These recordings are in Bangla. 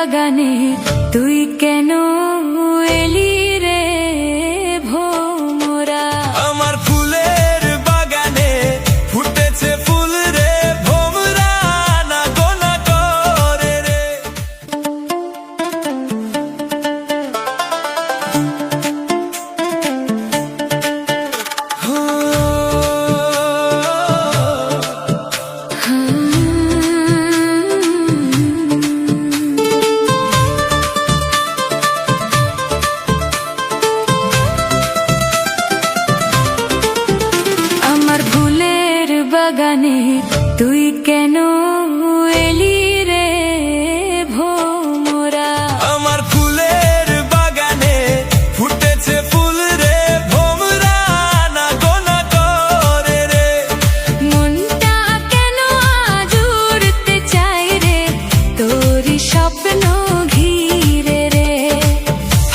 বাগানে তুই কেন এলি রে ভোমরা? আমার ফুলের বাগানে ফুটেছে ফুল রে ভোমরা, না গোনা করে রে। বাগানে তুই কেন এলি রে ভোমরা? আমার ফুলের বাগানে ফুটেছে ফুল রে ভোমরা, না গোনা করে রে। মনটা কেন আজ উড়তে চায় রে তোরই স্বপ্ন ঘিরে রে।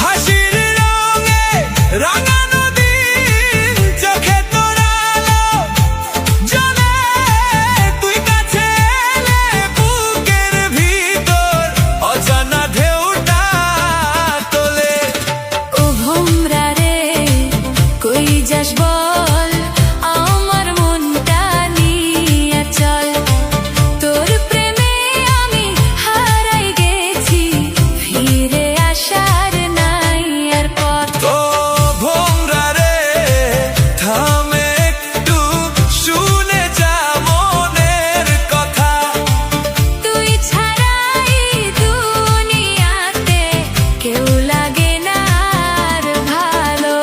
হাসির রঙে রাঙানো দিন, চোখে তোর আলো জ্বলে, তুই কাছে এলে বুকের ভিতর অজানা ঢেউটা তোলে। ও ভোমরা রে কই যাস বল, আমার মনটা নিয়ে চল। তোর প্রেমে আমি হারাই গেছি, ফিরে আসার নাই আর পথ। ও ভোমরা রে থাম একটু, শুনে যা মনের কথা। তুই ছাড়াই দুনিয়াতে কেউ লাগে না আর ভালো।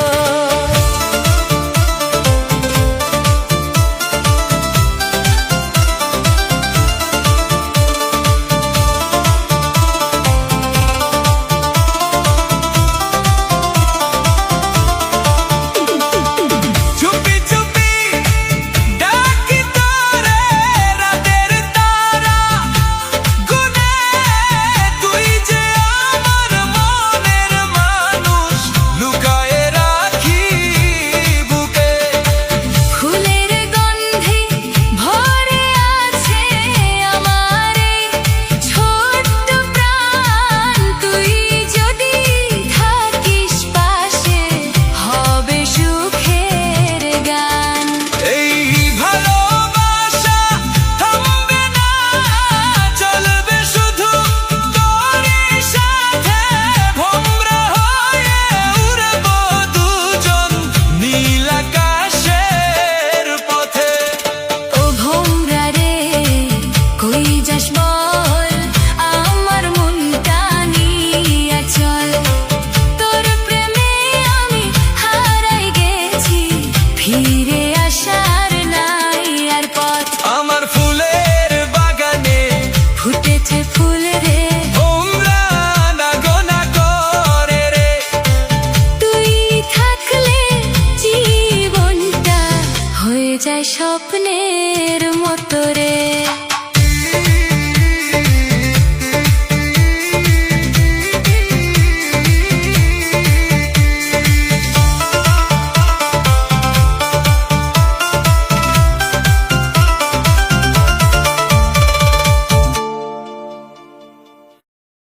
চুপি চুপি ডাকি তোরে রাতের তারা গুনে, তুই যে আমার মনের মানুষ, লুকায়ে রাখি বুকে। ফুলের গন্ধে ভরে আছে আমার এই ছোট্ট প্রাণ, তুই যদি থাকিস পাশে হবে সুখের গান। এই ভালোবাসা থামবে না, চলবে শুধু তোরই সাথে। ভোমরা হয়ে উড়বো দুজন নীল আকাশের পথে। ও ভোমরা রে কই যাস বল, আমার মনটা নিয়ে চল। তোর প্রেমে আমি হারাই গেছি, ফিরে আসার নাই আর পথ। আমার ফুলের বাগানে ফুটেছে ফুল রে ভোমরা, না গোনা করে রে। তুই থাকলে জীবনটা হয়ে যায় স্বপ্ন।